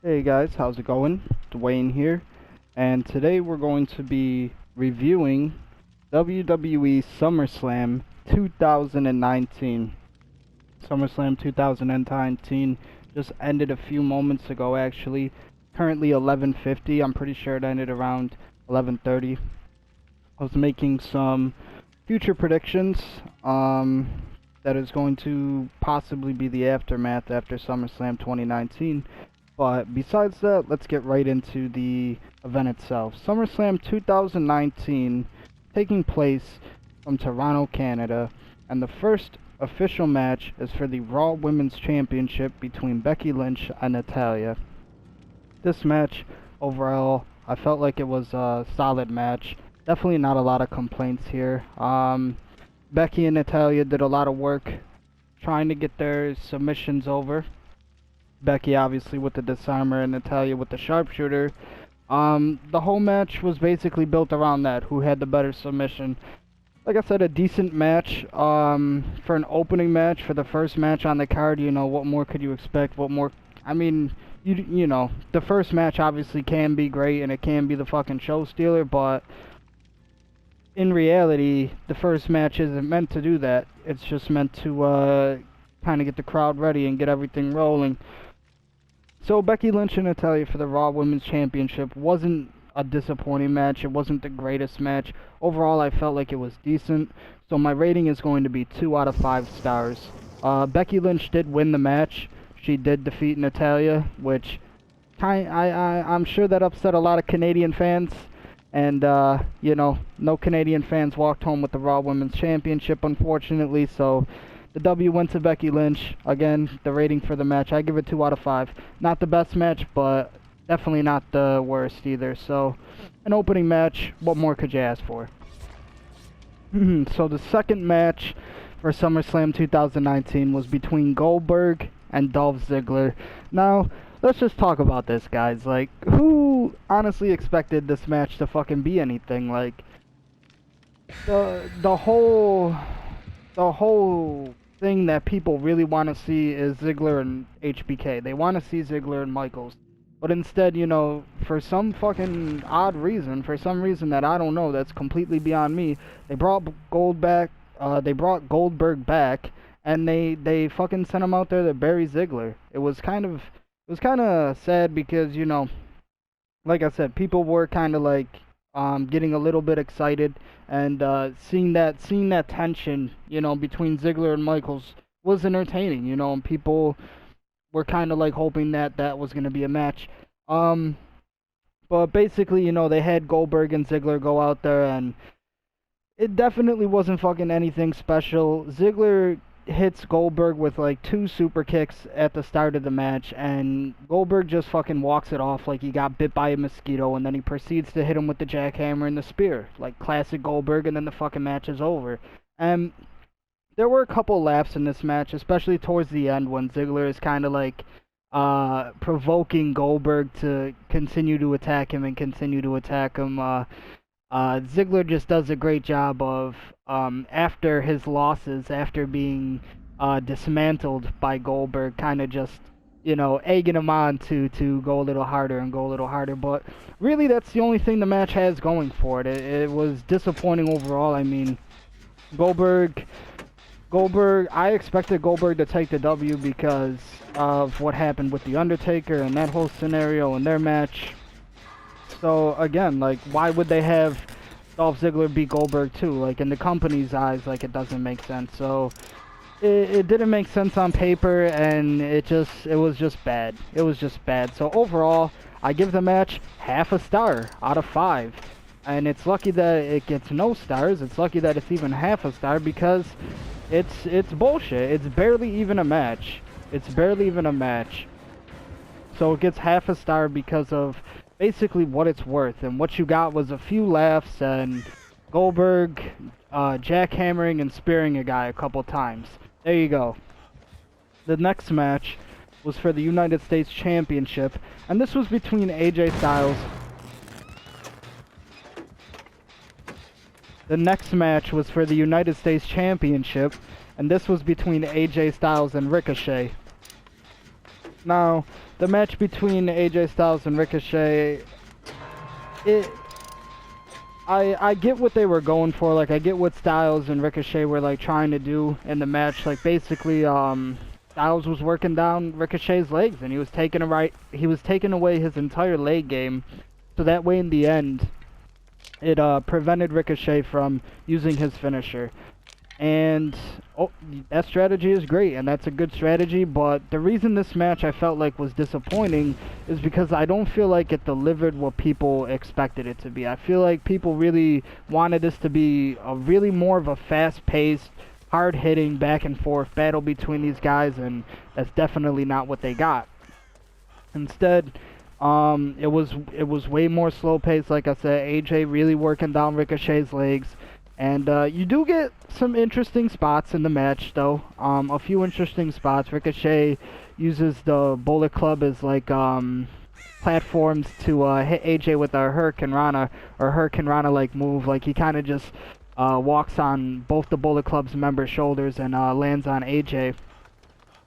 Hey guys, how's it going? Dwayne here, and today we're going to be reviewing WWE SummerSlam 2019. SummerSlam 2019 just ended a few moments ago actually. Currently 11:50. I'm pretty sure it ended around 11:30. I was making some future predictions that is going to possibly be the aftermath after SummerSlam 2019. But besides that, let's get right into the event itself. SummerSlam 2019 taking place from Toronto, Canada, and the first official match is for the Raw Women's Championship between Becky Lynch and Natalya. This match, overall, I felt like it was a solid match. Definitely not a lot of complaints here. Becky and Natalya did a lot of work trying to get their submissions over. Becky obviously with the disarmer and Natalya with the sharpshooter. The whole match was basically built around that, who had the better submission. Like I said, a decent match for an opening match, for the first match on the card. You know, what more could you expect? What more? I mean, you know, the first match obviously can be great and it can be the fucking show stealer, but in reality, the first match isn't meant to do that. It's just meant to kind of get the crowd ready and get everything rolling. So Becky Lynch and Natalya for the Raw Women's Championship wasn't a disappointing match. It wasn't the greatest match. Overall, I felt like it was decent. So my rating is going to be 2 out of 5 stars. Becky Lynch did win the match. She did defeat Natalya, which I'm sure that upset a lot of Canadian fans. And, you know, no Canadian fans walked home with the Raw Women's Championship, unfortunately. So the W went to Becky Lynch. Again, the rating for the match, I give it 2 out of 5. Not the best match, but definitely not the worst either. So, an opening match, what more could you ask for? So the second match for SummerSlam 2019 was between Goldberg and Dolph Ziggler. Now, let's just talk about this, guys. Like, who honestly expected this match to fucking be anything? Like, the whole thing that people really want to see is Ziggler and HBK. They want to see Ziggler and Michaels. But instead, you know, for some fucking odd reason, for some reason that I don't know, that's completely beyond me, they brought Goldberg back, and they fucking sent him out there to bury Ziggler. It was kind of sad because, you know, like I said, people were kind of like getting a little bit excited, and seeing that tension, you know, between Ziggler and Michaels was entertaining, you know, and people were kind of like hoping that that was going to be a match. But basically, you know, they had Goldberg and Ziggler go out there, and it definitely wasn't fucking anything special. Ziggler hits Goldberg with like 2 super kicks at the start of the match, and Goldberg just fucking walks it off like he got bit by a mosquito, and then he proceeds to hit him with the jackhammer and the spear, like classic Goldberg, and then the fucking match is over. And there were a couple laughs in this match, especially towards the end when Ziggler is kind of like provoking Goldberg to continue to attack him and continue to attack him. Ziggler just does a great job of, after his losses, after being dismantled by Goldberg, kind of just, you know, egging him on to go a little harder and go a little harder. But really, that's the only thing the match has going for it. It was disappointing overall. I mean, Goldberg, I expected Goldberg to take the W because of what happened with The Undertaker and that whole scenario in their match. So again, like, why would they have Dolph Ziggler beat Goldberg too? Like, in the company's eyes, like, it doesn't make sense. So it didn't make sense on paper, and it was just bad. It was just bad. So overall, I give the match half a star out of 5. And it's lucky that it gets no stars. It's lucky that it's even half a star because it's bullshit. It's barely even a match. It's barely even a match. So it gets half a star because of basically what it's worth, and what you got was a few laughs and Goldberg jackhammering and spearing a guy a couple times. There you go. The next match was for the United States Championship, and this was between AJ Styles. The next match was for the United States Championship, and this was between AJ Styles and Ricochet. Now, the match between AJ Styles and Ricochet, I get what they were going for. Like, I get what Styles and Ricochet were, like, trying to do in the match. Like, basically, Styles was working down Ricochet's legs, and he was taking away his entire leg game. So that way, in the end, it prevented Ricochet from using his finisher. And that strategy is great, and that's a good strategy, but the reason this match I felt like was disappointing is because I don't feel like it delivered what people expected it to be. I feel like people really wanted this to be a really more of a fast-paced, hard-hitting, back-and-forth battle between these guys, and that's definitely not what they got. Instead, it was way more slow-paced. Like I said, AJ really working down Ricochet's legs. And you do get some interesting spots in the match, though. A few interesting spots. Ricochet uses the Bullet Club as, like, platforms to hit AJ with a Hurricane Rana, or Hurricane Rana-like move. Like, he kind of just walks on both the Bullet Club's members' shoulders and lands on AJ.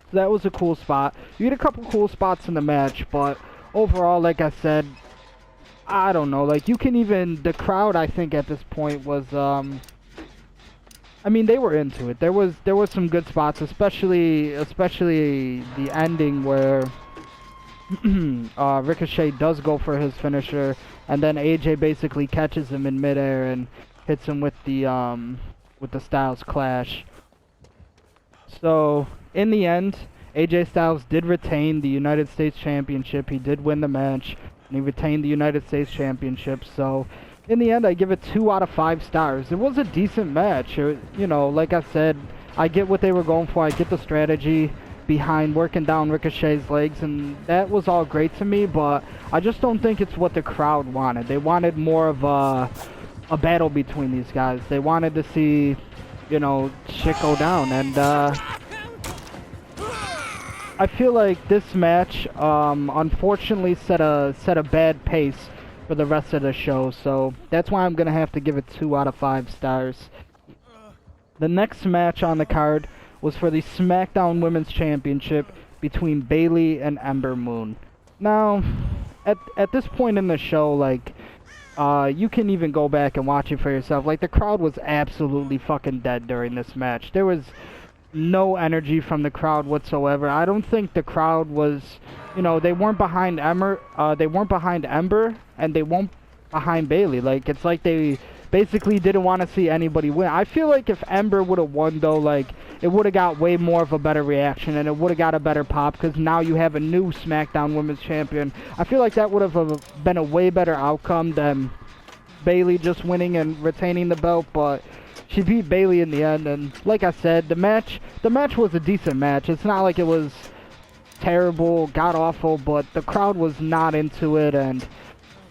So that was a cool spot. You get a couple cool spots in the match, but overall, like I said, I don't know, like, you can even, the crowd, I think, at this point was, I mean, they were into it. There was some good spots, especially the ending where Ricochet does go for his finisher, and then AJ basically catches him in midair and hits him with the Styles Clash. So, in the end, AJ Styles did retain the United States Championship. He did win the match, and he retained the United States Championship. So, in the end, I give it 2 out of 5 stars. It was a decent match. You know, like I said, I get what they were going for. I get the strategy behind working down Ricochet's legs, and that was all great to me, but I just don't think it's what the crowd wanted. They wanted more of a battle between these guys. They wanted to see, you know, shit go down, and I feel like this match unfortunately set a bad pace for the rest of the show, so that's why I'm gonna have to give it 2 out of 5 stars. The next match on the card was for the SmackDown Women's Championship between Bayley and Ember Moon. Now, at this point in the show, like, you can even go back and watch it for yourself. Like, the crowd was absolutely fucking dead during this match. There was no energy from the crowd whatsoever. I don't think the crowd was, you know, they weren't behind Ember, and they weren't behind Bayley. Like, it's like they basically didn't want to see anybody win. I feel like if Ember would have won, though, like, it would have got way more of a better reaction, and it would have got a better pop, because now you have a new SmackDown Women's Champion. I feel like that would have been a way better outcome than Bayley just winning and retaining the belt, but she beat Bayley in the end, and like I said, the match was a decent match. It's not like it was terrible, god-awful, but the crowd was not into it, and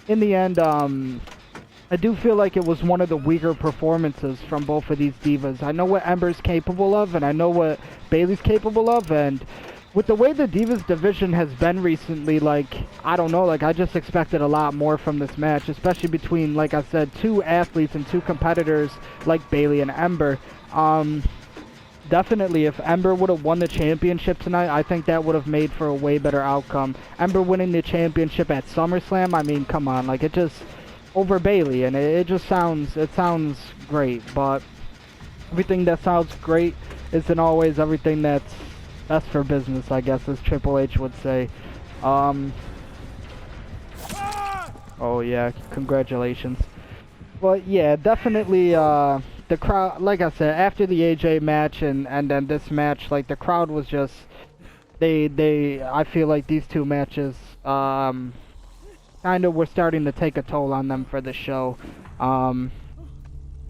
in the end, I do feel like it was one of the weaker performances from both of these divas. I know what Ember's capable of, and I know what Bayley's capable of, and with the way the Divas division has been recently, like, I don't know, like, I just expected a lot more from this match, especially between, like I said, 2 athletes and 2 competitors like Bayley and Ember. Definitely, if Ember would have won the championship tonight, I think that would have made for a way better outcome. Ember winning the championship at SummerSlam, I mean, come on, like, it just, over Bayley, and it just sounds great, but everything that sounds great isn't always everything that's for business, I guess, as Triple H would say. Oh yeah, congratulations. But yeah, definitely, the crowd, like I said, after the AJ match and then this match, like, the crowd was just, I feel like these 2 matches, kind of were starting to take a toll on them for the show.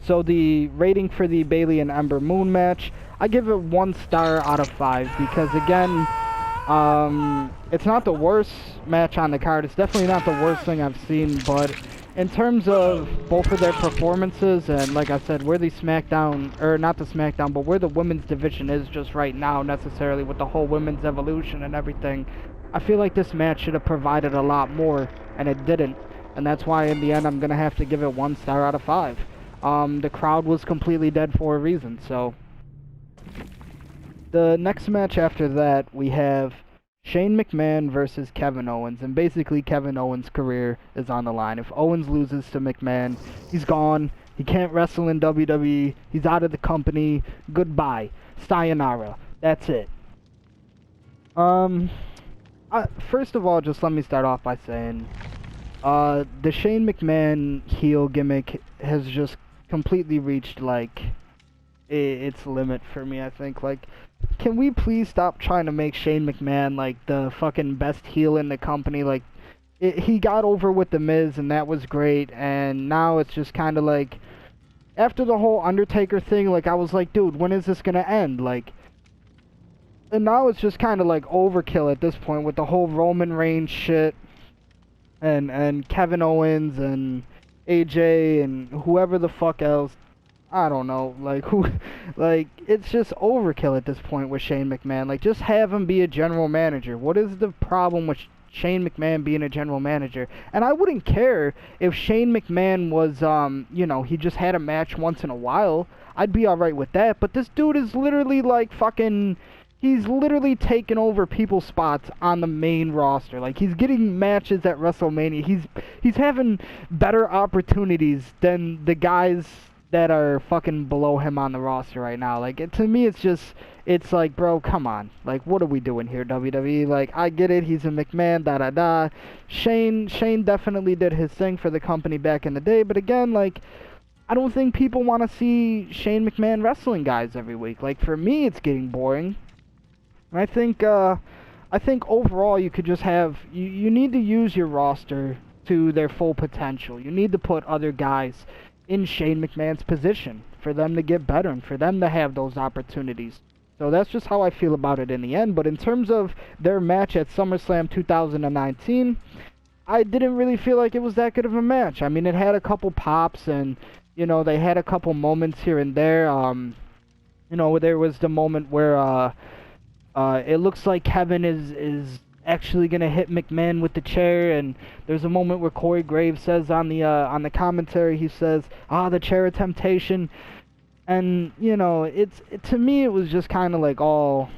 So the rating for the Bayley and Ember Moon match, I give it 1 star out of 5, because again, it's not the worst match on the card. It's definitely not the worst thing I've seen, but in terms of both of their performances, and like I said, where the SmackDown, or not the SmackDown, but where the women's division is just right now, necessarily, with the whole women's evolution and everything, I feel like this match should have provided a lot more, and it didn't. And that's why, in the end, I'm going to have to give it 1 star out of 5. The crowd was completely dead for a reason, so. The next match after that, we have Shane McMahon versus Kevin Owens, and basically Kevin Owens' career is on the line. If Owens loses to McMahon, he's gone. He can't wrestle in WWE. He's out of the company. Goodbye. Sayonara. That's it. First of all, just let me start off by saying, the Shane McMahon heel gimmick has just completely reached, like, its limit for me, I think. Like, can we please stop trying to make Shane McMahon, like, the fucking best heel in the company? Like, he got over with The Miz, and that was great, and now it's just kind of like, after the whole Undertaker thing, like, I was like, dude, when is this gonna end? Like, and now it's just kind of like overkill at this point with the whole Roman Reigns shit, and Kevin Owens, and AJ, and whoever the fuck else. I don't know, like, it's just overkill at this point with Shane McMahon. Like, just have him be a general manager. What is the problem with Shane McMahon being a general manager? And I wouldn't care if Shane McMahon was, you know, he just had a match once in a while. I'd be alright with that, but this dude is literally, like, fucking, he's literally taking over people's spots on the main roster. Like, he's getting matches at WrestleMania. He's having better opportunities than the guys that are fucking below him on the roster right now. Like, to me, it's like, bro, come on. Like, what are we doing here, WWE? Like, I get it, he's a McMahon, da-da-da. Shane definitely did his thing for the company back in the day, but again, like, I don't think people want to see Shane McMahon wrestling guys every week. Like, for me, it's getting boring. I think overall you could just have, you need to use your roster to their full potential. You need to put other guys in Shane McMahon's position for them to get better and for them to have those opportunities. So that's just how I feel about it in the end. But in terms of their match at SummerSlam 2019, I didn't really feel like it was that good of a match. I mean, it had a couple pops, and, you know, they had a couple moments here and there. You know, there was the moment where it looks like Kevin is actually gonna hit McMahon with the chair, and there's a moment where Corey Graves says on the commentary, he says, the chair of temptation, and, you know, to me it was just kind of like all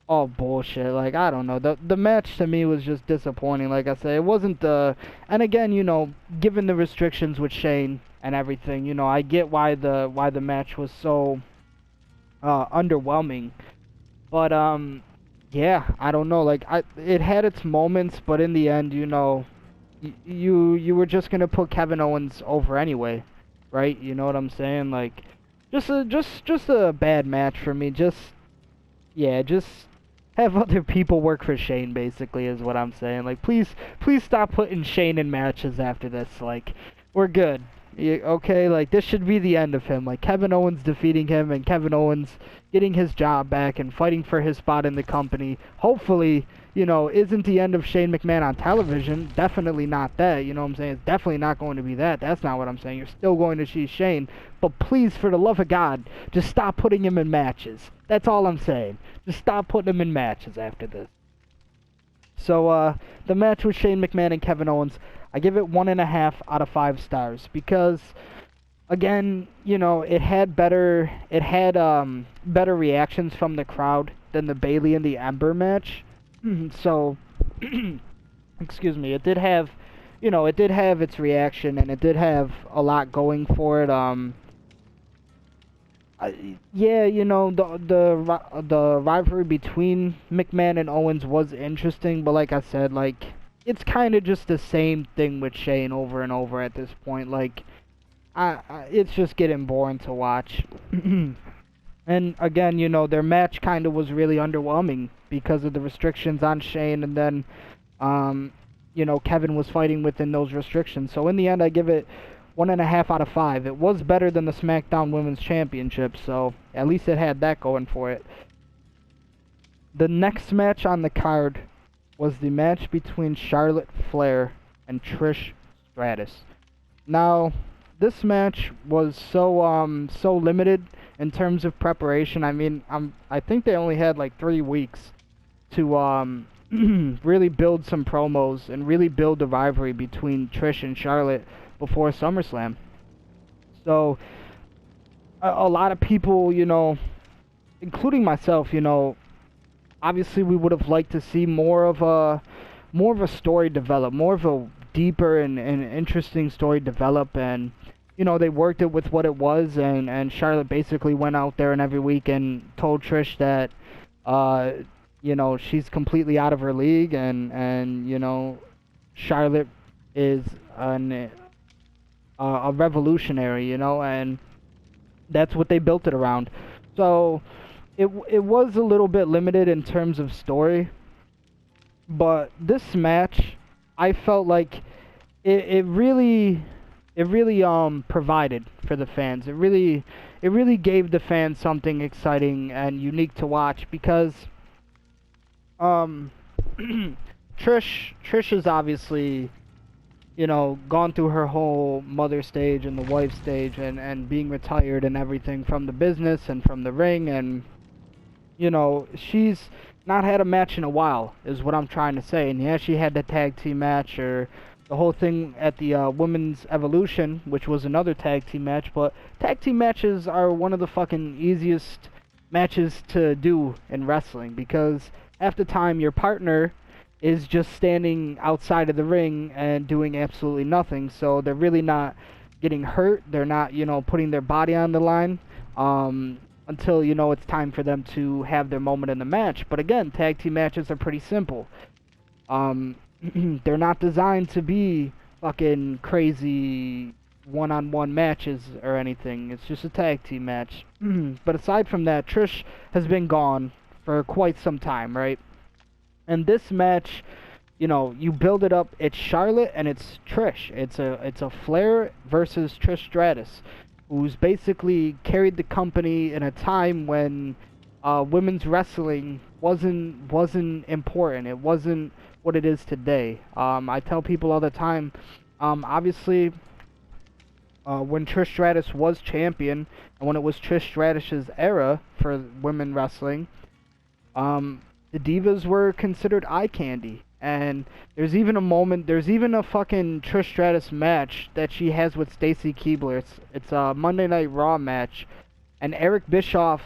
bullshit. Like, I don't know, the match to me was just disappointing. Like I said, it wasn't and again, you know, given the restrictions with Shane and everything, you know, I get why the match was so underwhelming, but yeah, I don't know, like, it had its moments, but in the end, you know, you were just gonna put Kevin Owens over anyway, right? You know what I'm saying? Like, just a bad match for me. Just have other people work for Shane, basically, is what I'm saying. Like, please stop putting Shane in matches after this. Like, we're good. Okay, like, this should be the end of him. Like, Kevin Owens defeating him, and Kevin Owens getting his job back and fighting for his spot in the company. Hopefully, you know, isn't the end of Shane McMahon on television. Definitely not that, you know what I'm saying? It's definitely not going to be that. That's not what I'm saying. You're still going to see Shane. But please, for the love of God, just stop putting him in matches. That's all I'm saying. Just stop putting him in matches after this. So, the match with Shane McMahon and Kevin Owens, I give it 1.5 out of 5 stars because, again, you know, it had better reactions from the crowd than the Bayley and the Ember match. So, excuse me, it did have its reaction, and it did have a lot going for it. Yeah, you know, the rivalry between McMahon and Owens was interesting, but like I said, like, it's kind of just the same thing with Shane over and over at this point. Like, it's just getting boring to watch. And again, you know, their match kind of was really underwhelming because of the restrictions on Shane, and then, you know, Kevin was fighting within those restrictions. So in the end, I give it 1.5 out of 5. It was better than the SmackDown Women's Championship, so at least it had that going for it. The next match on the card was the match between Charlotte Flair and Trish Stratus. Now, this match was so limited in terms of preparation. I mean, I think they only had like 3 weeks to really build some promos and really build the rivalry between Trish and Charlotte before SummerSlam. So, a lot of people, you know, including myself, you know, obviously we would have liked to see more of a story develop, more of a deeper and interesting story develop, and you know, they worked it with what it was, and Charlotte basically went out there and every week and told Trish that you know, she's completely out of her league, and you know, Charlotte is a revolutionary, you know, and that's what they built it around. So it was a little bit limited in terms of story, but this match, I felt like it really provided for the fans. It really gave the fans something exciting and unique to watch, because Trish is obviously, you know, gone through her whole mother stage and the wife stage, and being retired and everything from the business and from the ring, and you know, she's not had a match in a while, is what I'm trying to say. And yeah, she had the tag team match, or the whole thing at the Women's Evolution, which was another tag team match, but tag team matches are one of the fucking easiest matches to do in wrestling, because half the time your partner is just standing outside of the ring and doing absolutely nothing, so they're really not getting hurt, they're not, you know, putting their body on the line, until, you know, it's time for them to have their moment in the match. But again, tag team matches are pretty simple. They're not designed to be fucking crazy one-on-one matches or anything. It's just a tag team match. But aside from that, Trish has been gone for quite some time, right? And this match, you know, you build it up. It's Charlotte and it's Trish. It's a Flair versus Trish Stratus, who's basically carried the company in a time when women's wrestling wasn't important. It wasn't what it is today. I tell people all the time, obviously, when Trish Stratus was champion, and when it was Trish Stratus's era for women wrestling, the divas were considered eye candy. And there's even a fucking Trish Stratus match that she has with Stacy Keibler. It's a Monday Night Raw match, and Eric Bischoff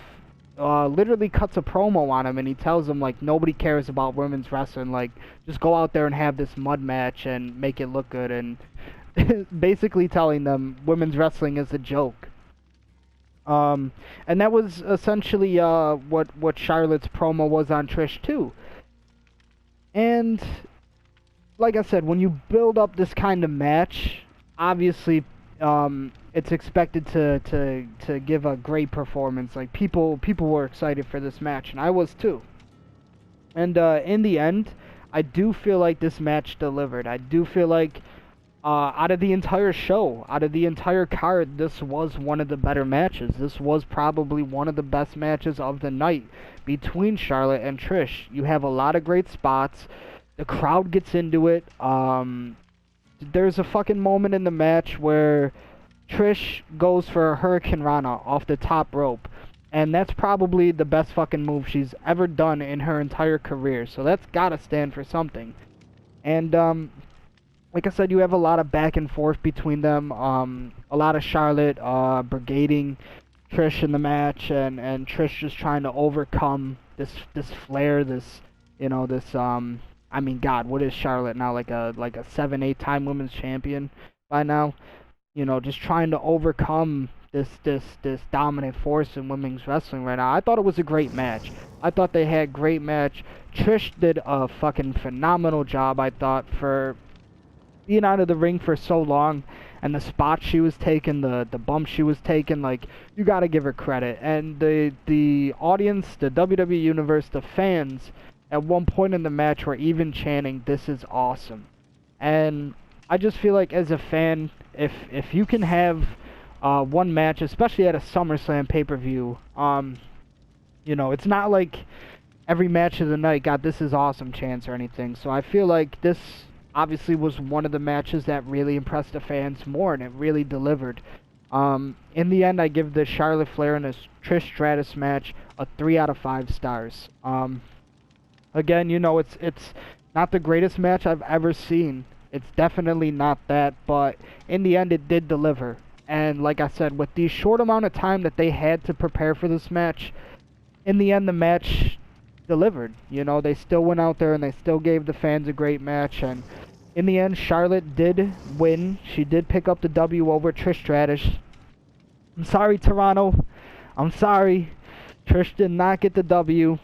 literally cuts a promo on him, and he tells him, like, nobody cares about women's wrestling, like, just go out there and have this mud match and make it look good, and basically telling them women's wrestling is a joke. And that was essentially what Charlotte's promo was on Trish too. And like I said, when you build up this kind of match, obviously it's expected to give a great performance. Like, people were excited for this match, and I was too. And in the end, I do feel like this match delivered. I do feel like out of the entire show, out of the entire card, this was one of the better matches. This was probably one of the best matches of the night between Charlotte and Trish. You have a lot of great spots. The crowd gets into it. There's a fucking moment in the match where Trish goes for a Hurricane Rana off the top rope. And that's probably the best fucking move she's ever done in her entire career. So that's gotta stand for something. And, like I said, you have a lot of back and forth between them. A lot of Charlotte brigading Trish in the match, and Trish just trying to overcome this Flair, this, you know, this, I mean, God, what is Charlotte now? Like a 7-8 time women's champion by now? You know, just trying to overcome this dominant force in women's wrestling right now. I thought it was a great match. I thought they had great match. Trish did a fucking phenomenal job, I thought, for being out of the ring for so long, and the spots she was taking, the bumps she was taking, like, you gotta give her credit. And the audience, the WWE Universe, the fans, at one point in the match were even chanting, "This is awesome." And I just feel like, as a fan, if you can have one match, especially at a SummerSlam pay-per-view, you know, it's not like every match of the night got "this is awesome" chants or anything. So I feel like this obviously was one of the matches that really impressed the fans more, and it really delivered. In the end, I give the Charlotte Flair and the Trish Stratus match a 3 out of 5 stars. Again, you know, it's not the greatest match I've ever seen. It's definitely not that, but in the end, it did deliver. And like I said, with the short amount of time that they had to prepare for this match, in the end, the match delivered. You know, they still went out there and they still gave the fans a great match. And in the end, Charlotte did win. She did pick up the W over Trish Stratus. I'm sorry, Toronto. I'm sorry. Trish did not get the W,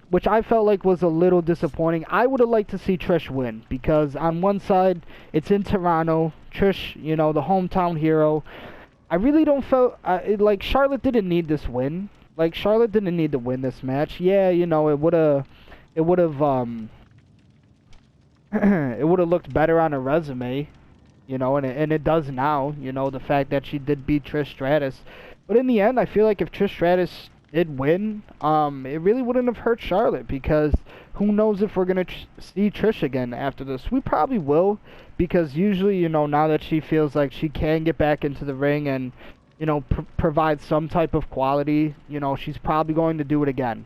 which I felt like was a little disappointing. I would have liked to see Trish win, because on one side, it's in Toronto. Trish, you know, the hometown hero. I really don't feel like Charlotte didn't need this win. Like, Charlotte didn't need to win this match. Yeah, you know, it would have it would have looked better on her resume, you know, and it does now, you know, the fact that she did beat Trish Stratus. But in the end, I feel like if Trish Stratus did win, it really wouldn't have hurt Charlotte, because who knows if we're going to see Trish again after this. We probably will, because usually, you know, now that she feels like she can get back into the ring and, you know, provide some type of quality, you know, she's probably going to do it again.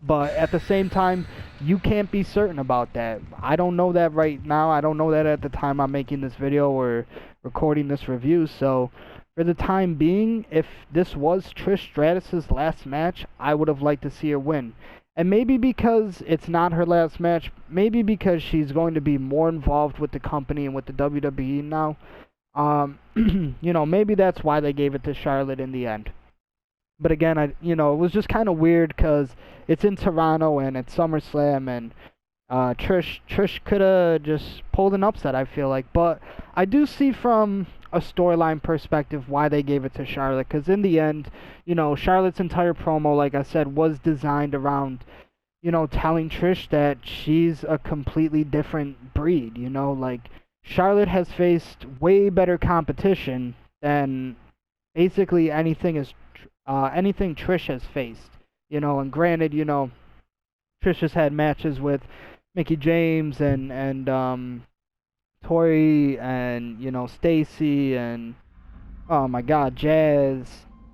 But at the same time, you can't be certain about that. I don't know that right now. I don't know that at the time I'm making this video or recording this review. So, for the time being, if this was Trish Stratus' last match, I would have liked to see her win. And maybe because it's not her last match, maybe because she's going to be more involved with the company and with the WWE now, you know, maybe that's why they gave it to Charlotte in the end. But again, you know, it was just kind of weird because it's in Toronto and it's SummerSlam, and Trish could have just pulled an upset, I feel like. But I do see from a storyline perspective why they gave it to Charlotte, because in the end, you know, Charlotte's entire promo, like I said, was designed around, you know, telling Trish that she's a completely different breed, you know, like, Charlotte has faced way better competition than basically anything Trish has faced, you know. And granted, you know, Trish has had matches with Mickie James and Tori and, you know, Stacy and, oh my God, Jazz,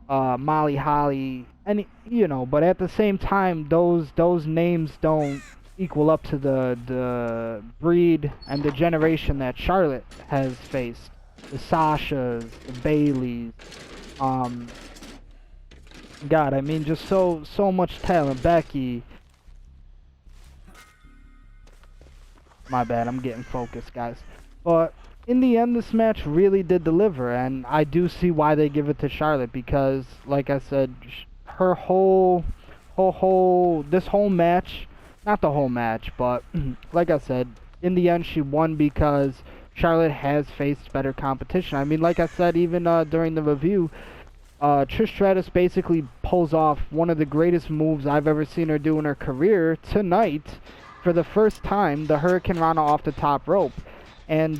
Molly Holly, and, you know, but at the same time, those names don't equal up to the breed and the generation that Charlotte has faced. The Sashas, the Baileys, God, I mean, just so much talent. Becky. My bad, I'm getting focused, guys. But in the end, this match really did deliver, and I do see why they give it to Charlotte, because, like I said, this whole match, not the whole match, but like I said, in the end, she won because Charlotte has faced better competition. I mean, like I said, even during the review, Trish Stratus basically pulls off one of the greatest moves I've ever seen her do in her career tonight. For the first time, the Hurricane Rana off the top rope. And,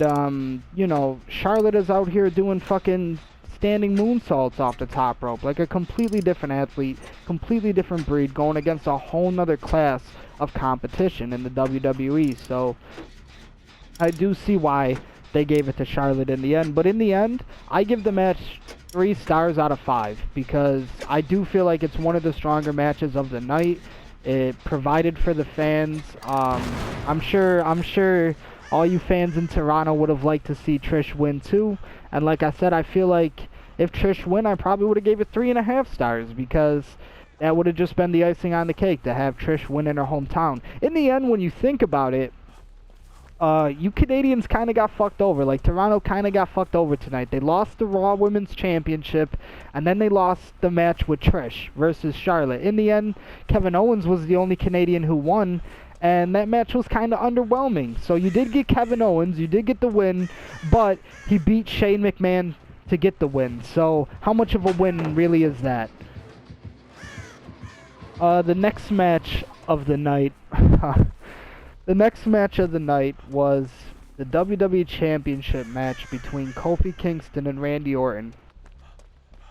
you know, Charlotte is out here doing fucking standing moonsaults off the top rope. Like a completely different athlete, completely different breed, going against a whole nother class of competition in the WWE. So, I do see why they gave it to Charlotte in the end. But in the end, I give the match 3 stars out of 5, because I do feel like it's one of the stronger matches of the night. It provided for the fans. I'm sure all you fans in Toronto would have liked to see Trish win too. And like I said, I feel like if Trish win, I probably would have gave it 3.5 stars, because that would have just been the icing on the cake to have Trish win in her hometown. In the end, when you think about it, you Canadians kind of got fucked over. Like, Toronto kind of got fucked over tonight. They lost the Raw Women's Championship, and then they lost the match with Trish versus Charlotte. In the end, Kevin Owens was the only Canadian who won, and that match was kind of underwhelming. So you did get Kevin Owens, you did get the win, but he beat Shane McMahon to get the win. So how much of a win really is that? The next match of the night... The next match of the night was the WWE Championship match between Kofi Kingston and Randy Orton.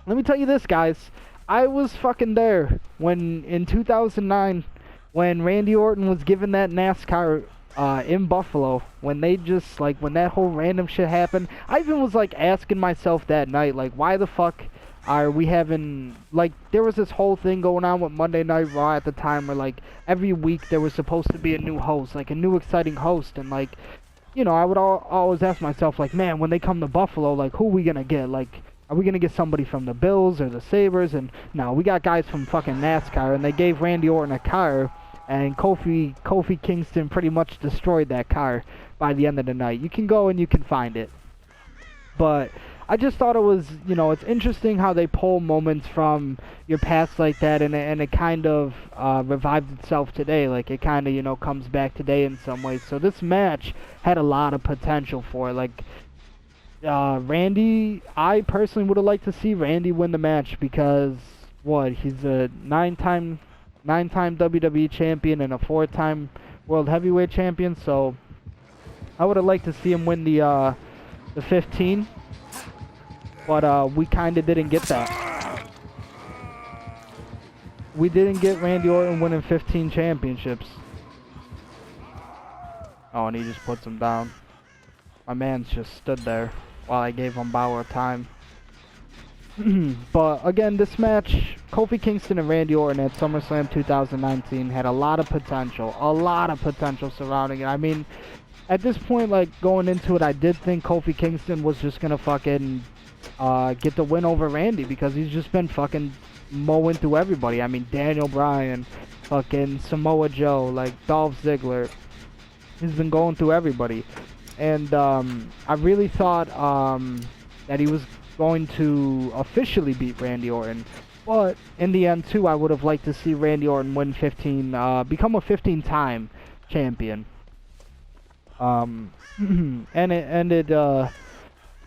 Let me tell you this, guys. I was fucking there when, in 2009, when Randy Orton was given that NASCAR in Buffalo, when they just, like, when that whole random shit happened. I even was, like, asking myself that night, like, why the fuck are we having, like, there was this whole thing going on with Monday Night Raw at the time where, like, every week there was supposed to be a new host, like, a new exciting host, and, like, you know, I would always ask myself, like, man, when they come to Buffalo, like, who are we gonna get? Like, Are we going to get somebody from the Bills or the Sabres? And no, we got guys from fucking NASCAR, and they gave Randy Orton a car, and Kofi Kingston pretty much destroyed that car by the end of the night. You can go and you can find it. But I just thought it was, it's interesting how they pull moments from your past like that, and it kind of revived itself today. Like, it kind of, comes back today in some ways. So this match had a lot of potential for it. Like, Randy, I personally would have liked to see Randy win the match because, he's a nine-time WWE champion and a 4-time World Heavyweight champion, so I would have liked to see him win the 15, but we kind of didn't get that. We didn't get Randy Orton winning 15 championships. Oh, and he just puts him down. My man's just stood there while I gave him Balor time. But again, this match, Kofi Kingston and Randy Orton at SummerSlam 2019 had a lot of potential surrounding it. I mean, at this point, like, going into it, I did think Kofi Kingston was just gonna fucking get the win over Randy because he's just been fucking mowing through everybody. I mean, Daniel Bryan, fucking Samoa Joe, like Dolph Ziggler. He's been going through everybody. And I really thought that he was going to officially beat Randy Orton. But in the end, too, I would have liked to see Randy Orton win become a 15-time champion. And it ended, I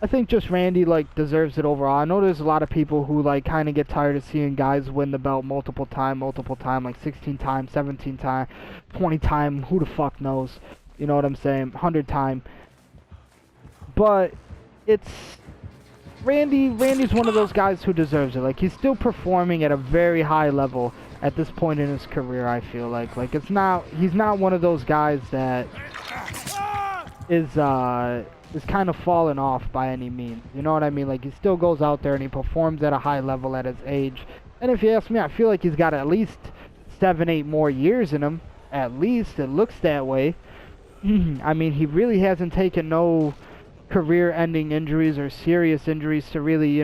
think just Randy, like, deserves it overall. I know there's a lot of people who, like, kind of get tired of seeing guys win the belt multiple time, like 16 times, 17 times, 20 times, who the fuck knows? You know what I'm saying? 100 times. But it's Randy's one of those guys who deserves it. Like, he's still performing at a very high level at this point in his career, I feel like. Like, he's not one of those guys that is kind of falling off by any means. You know what I mean? Like, he still goes out there and he performs at a high level at his age. And if you ask me, I feel like he's got at least 7-8 more years in him. At least it looks that way. I mean, he really hasn't taken no career-ending injuries or serious injuries to really,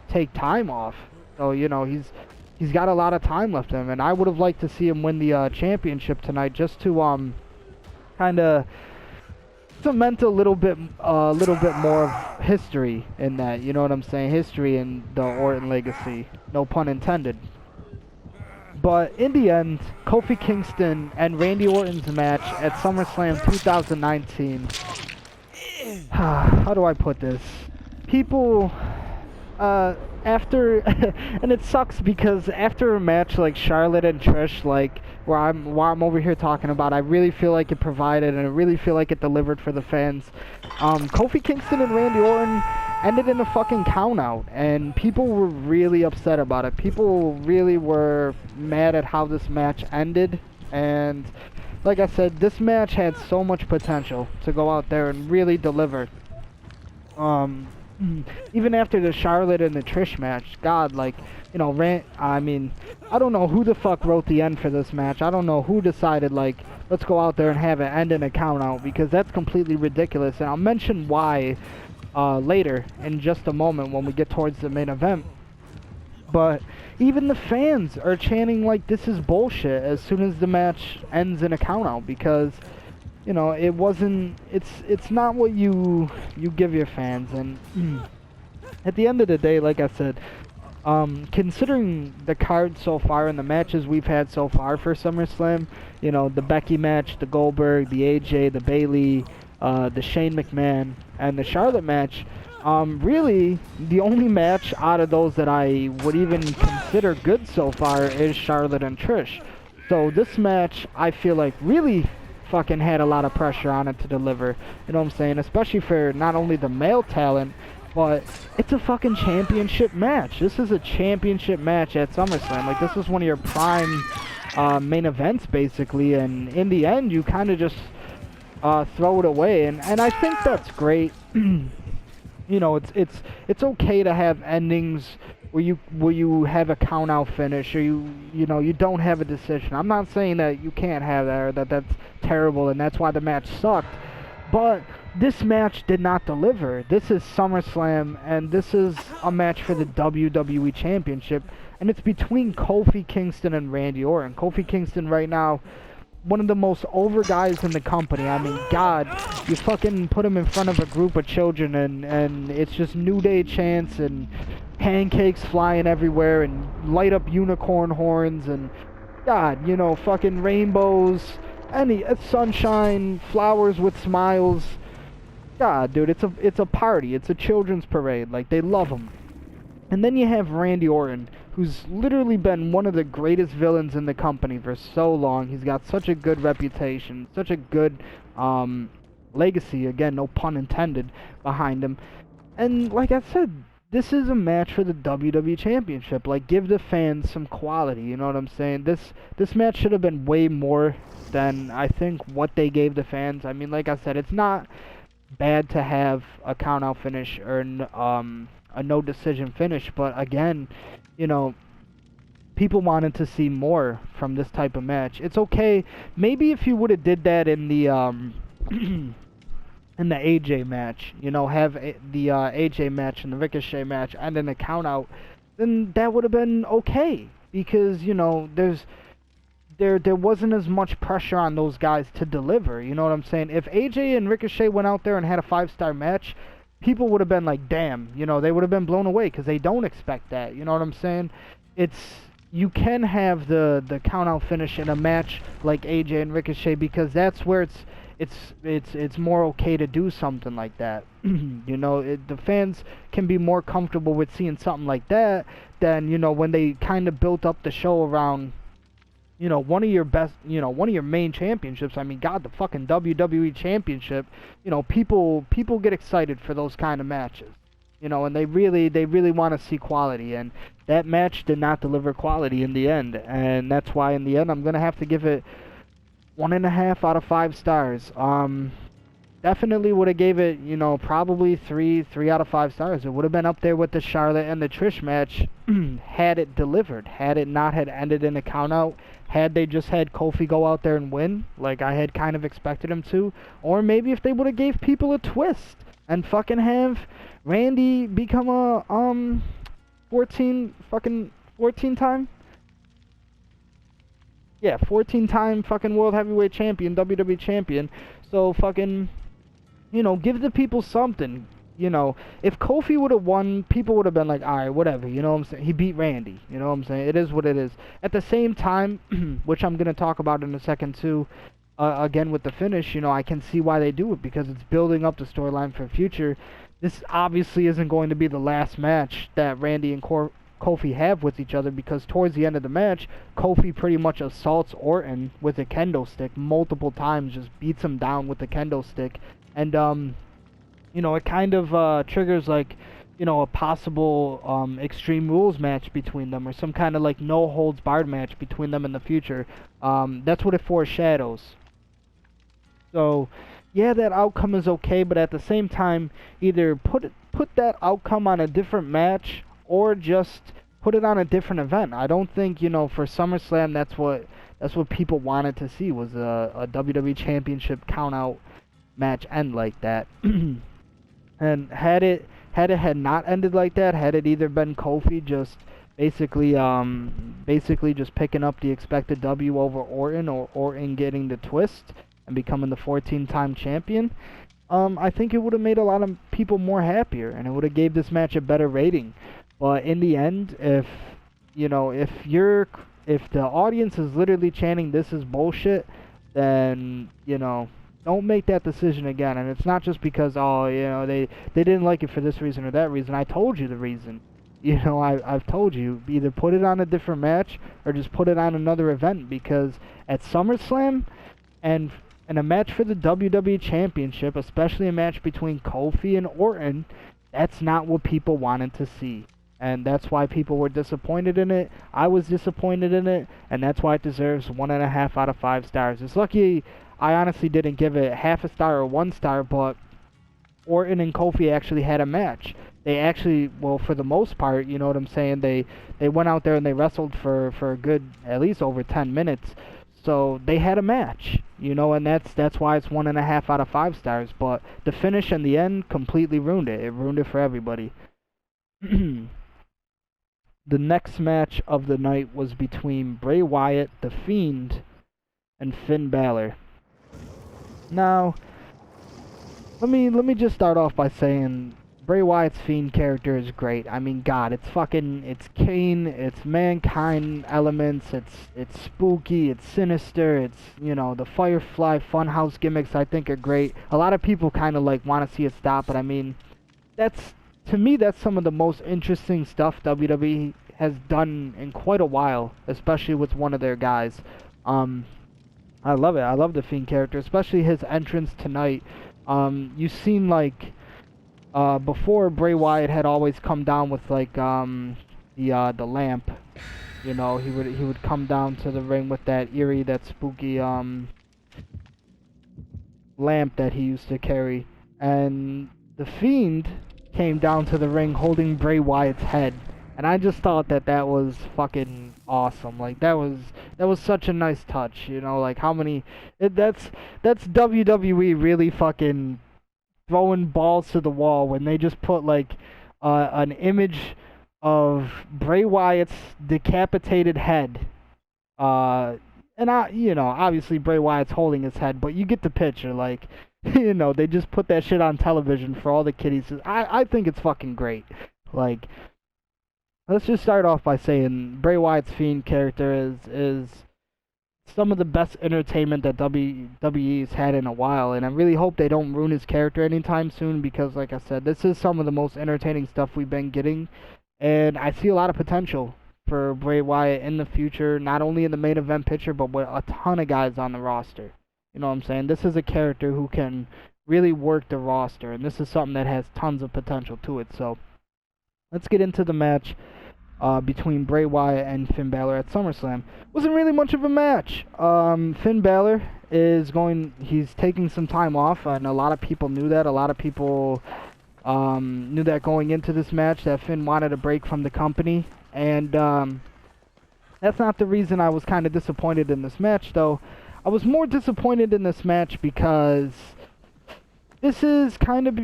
take time off. So, he's got a lot of time left in him, and I would have liked to see him win the championship tonight, just to kind of cement a little bit more of history in that. You know what I'm saying? History in the Orton legacy. No pun intended. But in the end, Kofi Kingston and Randy Orton's match at SummerSlam 2019. How do I put this? People, after, and it sucks because after a match like Charlotte and Trish, like, where I'm over here talking about, I really feel like it provided and I really feel like it delivered for the fans. Kofi Kingston and Randy Orton ended in a fucking countout, and people were really upset about it. People really were mad at how this match ended, and like I said, this match had so much potential to go out there and really deliver. Even after the Charlotte and the Trish match, God, like, I mean, I don't know who the fuck wrote the end for this match. I don't know who decided, like, let's go out there and have it end in a count out, because that's completely ridiculous, and I'll mention why later in just a moment when we get towards the main event. But even the fans are chanting like this is bullshit as soon as the match ends in a countout, because it's not what you give your fans. And at the end of the day, like I said, considering the card so far and the matches we've had so far for SummerSlam, the Becky match, the Goldberg, the AJ, the Bayley, the Shane McMahon, and the Charlotte match, really, the only match out of those that I would even consider good so far is Charlotte and Trish. So this match, I feel like, really fucking had a lot of pressure on it to deliver. You know what I'm saying? Especially for not only the male talent, but it's a fucking championship match. This is a championship match at SummerSlam. Like, this is one of your prime main events, basically. And in the end, you kind of just throw it away. And I think that's great. It's okay to have endings where you have a count out finish, or you don't have a decision. I'm not saying that you can't have that, or that's terrible and that's why the match sucked. But this match did not deliver. This is SummerSlam, and this is a match for the WWE Championship, and it's between Kofi Kingston and Randy Orton. Kofi Kingston right now, one of the most over guys in the company. I mean, God, you fucking put him in front of a group of children, and it's just New Day chants and pancakes flying everywhere and light up unicorn horns and, God, you know, fucking rainbows, sunshine, flowers with smiles. God, dude, it's a party. It's a children's parade. Like, they love him. And then you have Randy Orton, who's literally been one of the greatest villains in the company for so long. He's got such a good reputation, such a good legacy, again, no pun intended, behind him. And like I said, this is a match for the WWE Championship. Like, give the fans some quality, you know what I'm saying? This match should have been way more than, I think, what they gave the fans. I mean, like I said, it's not bad to have a count-out finish or a no-decision finish, but again, you know, people wanted to see more from this type of match. It's okay, maybe if you would have did that in the in the AJ match, you know, have the AJ match and the Ricochet match and then a count-out, then that would have been okay, because, you know, there wasn't as much pressure on those guys to deliver, you know what I'm saying? If AJ and Ricochet went out there and had a 5-star match, people would have been like, damn, you know, they would have been blown away, because they don't expect that, you know what I'm saying? You can have the count-out finish in a match like AJ and Ricochet, because that's where it's more okay to do something like that. You know, the fans can be more comfortable with seeing something like that than, you know, when they kind of built up the show around, you know, one of your main championships. I mean, God, the fucking WWE Championship. You know, people get excited for those kind of matches. You know, and they really want to see quality, and that match did not deliver quality in the end, and that's why in the end I'm gonna have to give it 1.5 out of 5 stars. Definitely would have gave it, you know, probably 3 out of 5 stars. It would have been up there with the Charlotte and the Trish match had it delivered, had it not had ended in a count-out, had they just had Kofi go out there and win, like I had kind of expected him to, or maybe if they would have gave people a twist and fucking have Randy become a 14-time? Yeah, 14-time fucking World Heavyweight Champion, WWE Champion. So fucking, you know, give the people something. You know, if Kofi would have won, people would have been like, alright, whatever, you know what I'm saying? He beat Randy, you know what I'm saying? It is what it is. At the same time, which I'm going to talk about in a second too, again with the finish, you know, I can see why they do it, because it's building up the storyline for the future. This obviously isn't going to be the last match that Randy and Kofi have with each other, because towards the end of the match, Kofi pretty much assaults Orton with a kendo stick multiple times, just beats him down with the kendo stick, and you know, it kind of triggers, like, you know, a possible Extreme Rules match between them, or some kind of like no holds barred match between them in the future. That's what it foreshadows. So yeah, that outcome is okay, but at the same time, either put that outcome on a different match, or just put it on a different event. I don't think, you know, for SummerSlam, that's what people wanted to see, was a WWE Championship count-out match end like that. And had it not ended like that, had it either been Kofi just basically just picking up the expected W over Orton, or Orton getting the twist and becoming the 14-time champion, I think it would have made a lot of people more happier, and it would have gave this match a better rating. But in the end, if the audience is literally chanting this is bullshit, then, you know, don't make that decision again. And it's not just because, oh, you know, they didn't like it for this reason or that reason. I told you the reason. You know, I've told you, either put it on a different match or just put it on another event, because at SummerSlam and in a match for the WWE Championship, especially a match between Kofi and Orton, that's not what people wanted to see. And that's why people were disappointed in it. I was disappointed in it, and that's why it deserves 1.5 out of 5 stars. It's lucky I honestly didn't give it half a star or 1 star, but Orton and Kofi actually had a match. They actually, well, for the most part, you know what I'm saying, they went out there and they wrestled for a good, at least over 10 minutes. So they had a match, you know, and that's why it's 1.5 out of 5 stars. But the finish and the end completely ruined it. It ruined it for everybody. The next match of the night was between Bray Wyatt, The Fiend, and Finn Balor. Now, let me just start off by saying Bray Wyatt's Fiend character is great. I mean, God, it's Kane, it's Mankind elements, it's spooky, it's sinister, it's, you know, the Firefly Funhouse gimmicks I think are great. A lot of people kind of like want to see it stop, but I mean, to me that's some of the most interesting stuff WWE has done in quite a while, especially with one of their guys. I love it. I love the Fiend character, especially his entrance tonight. You've seen like before Bray Wyatt had always come down with like the lamp. You know, he would come down to the ring with that eerie, that spooky lamp that he used to carry. And the Fiend came down to the ring holding Bray Wyatt's head. And I just thought that was fucking awesome. Like that was such a nice touch, you know, like how many that's WWE really fucking throwing balls to the wall when they just put like an image of Bray Wyatt's decapitated head. And you know, obviously Bray Wyatt's holding his head, but you get the picture, like, you know, they just put that shit on television for all the kiddies. I think it's fucking great. Like, let's just start off by saying Bray Wyatt's Fiend character is some of the best entertainment that WWE's had in a while, and I really hope they don't ruin his character anytime soon, because like I said, this is some of the most entertaining stuff we've been getting, and I see a lot of potential for Bray Wyatt in the future, not only in the main event picture, but with a ton of guys on the roster. You know what I'm saying? This is a character who can really work the roster, and this is something that has tons of potential to it. So let's get into the match between Bray Wyatt and Finn Balor at SummerSlam. Wasn't really much of a match. Finn Balor he's taking some time off, and a lot of people knew that. A lot of people knew that going into this match, that Finn wanted a break from the company, and that's not the reason I was kind of disappointed in this match, though. I was more disappointed in this match because this is kind of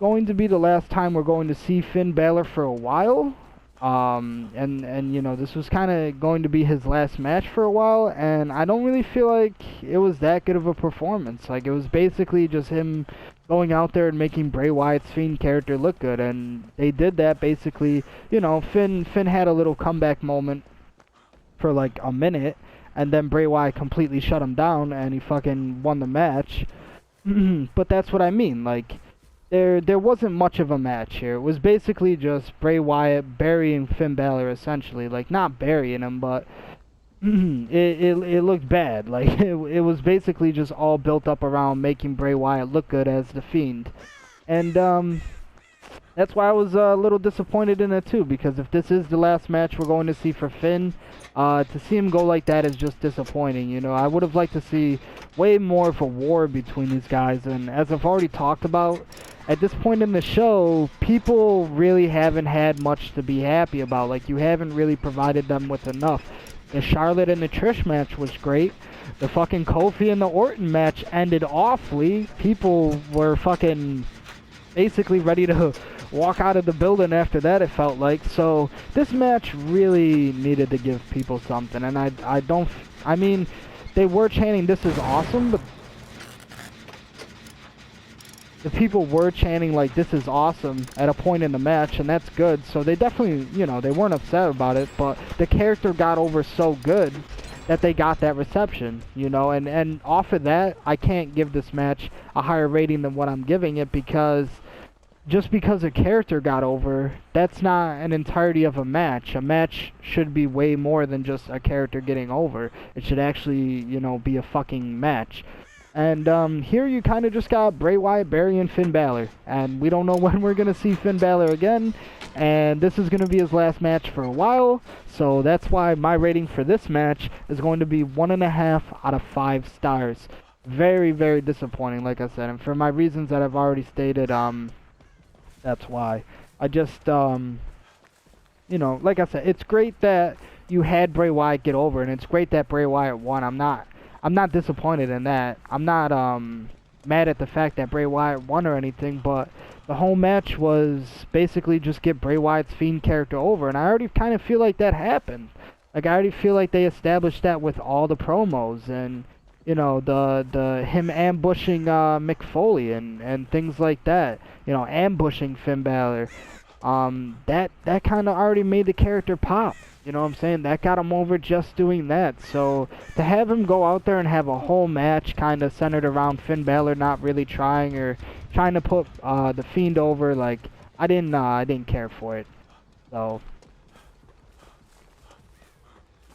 going to be the last time we're going to see Finn Balor for a while. And you know, this was kind of going to be his last match for a while, and I don't really feel like it was that good of a performance. Like, it was basically just him going out there and making Bray Wyatt's Fiend character look good, and they did that basically. You know, Finn had a little comeback moment for like a minute, and then Bray Wyatt completely shut him down, and he fucking won the match. But that's what I mean, like, there wasn't much of a match here. It was basically just Bray Wyatt burying Finn Balor, essentially. Like, not burying him, but it looked bad. Like, it was basically just all built up around making Bray Wyatt look good as the Fiend. And that's why I was a little disappointed in it too, because if this is the last match we're going to see for Finn, to see him go like that is just disappointing. You know, I would have liked to see way more of a war between these guys, and as I've already talked about, at this point in the show, people really haven't had much to be happy about. Like, you haven't really provided them with enough. The Charlotte and the Trish match was great. The fucking Kofi and the Orton match ended awfully. People were fucking basically ready to walk out of the building after that, it felt like. So this match really needed to give people something, and I mean, they were chanting "This is awesome," but the people were chanting like "This is awesome" at a point in the match, and that's good. So they definitely, you know, they weren't upset about it, but the character got over so good that they got that reception, you know, and off of that, I can't give this match a higher rating than what I'm giving it, because just because a character got over, that's not an entirety of a match. A match should be way more than just a character getting over. It should actually, you know, be a fucking match. And here you kind of just got Bray Wyatt burying Finn Balor, and we don't know when we're going to see Finn Balor again, and this is going to be his last match for a while, so that's why my rating for this match is going to be 1.5 out of 5 stars. Very, very disappointing, like I said, and for my reasons that I've already stated, that's why. I just, you know, like I said, it's great that you had Bray Wyatt get over, and it's great that Bray Wyatt won. I'm I'm not disappointed in that. I'm not mad at the fact that Bray Wyatt won or anything, but the whole match was basically just get Bray Wyatt's Fiend character over, and I already kind of feel like that happened. Like, I already feel like they established that with all the promos, and, you know, the him ambushing Mick Foley and things like that. You know, ambushing Finn Balor. That kind of already made the character pop. You know what I'm saying? That got him over just doing that. So to have him go out there and have a whole match kind of centered around Finn Balor not really trying or trying to put the Fiend over, like, I didn't care for it. So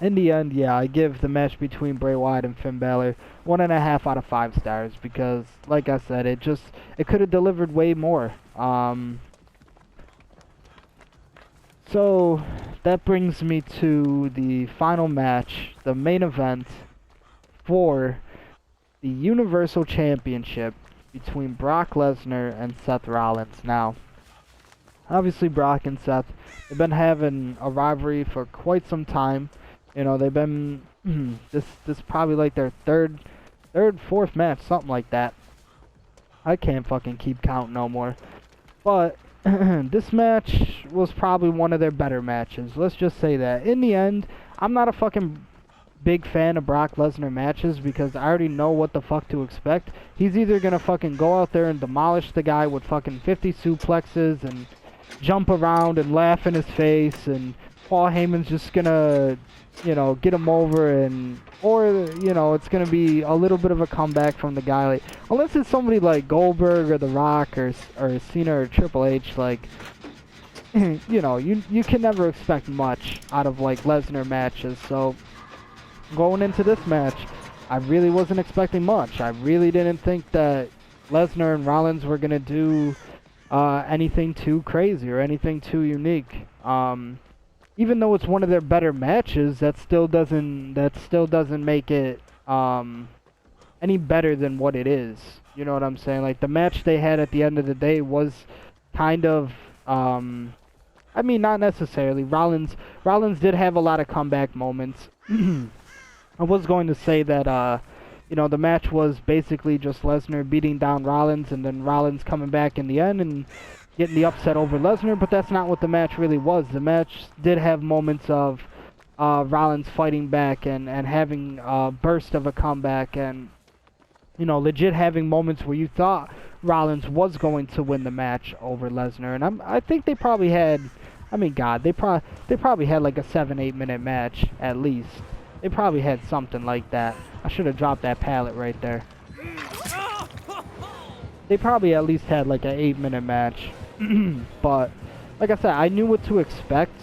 in the end, yeah, I give the match between Bray Wyatt and Finn Balor 1.5 out of 5 stars because, like I said, it could have delivered way more. So that brings me to the final match, the main event for the Universal Championship between Brock Lesnar and Seth Rollins. Now, obviously Brock and Seth, they've been having a rivalry for quite some time. You know, they've been this probably like their third, fourth match, something like that. I can't fucking keep count no more. But this match was probably one of their better matches. Let's just say that. In the end, I'm not a fucking big fan of Brock Lesnar matches because I already know what the fuck to expect. He's either gonna fucking go out there and demolish the guy with fucking 50 suplexes and jump around and laugh in his face, and Paul Heyman's just gonna, you know, get him over, and or, you know, it's gonna be a little bit of a comeback from the guy. Like, unless it's somebody like Goldberg or The Rock or Cena or Triple H, like, you know, you can never expect much out of like Lesnar matches. So going into this match, I really wasn't expecting much. I really didn't think that Lesnar and Rollins were gonna do anything too crazy or anything too unique. Even though it's one of their better matches, that still doesn't make it any better than what it is. You know what I'm saying? Like, the match they had at the end of the day was kind of I mean, not necessarily. Rollins did have a lot of comeback moments. I was going to say that you know, the match was basically just Lesnar beating down Rollins and then Rollins coming back in the end and getting the upset over Lesnar, but that's not what the match really was. The match did have moments of Rollins fighting back and having a burst of a comeback, and, you know, legit having moments where you thought Rollins was going to win the match over Lesnar. And I think they probably had, I mean, God, they probably had like a 7-8 minute match at least. They probably had something like that. I should have dropped that pallet right there. They probably at least had like an 8-minute match. But like I said, I knew what to expect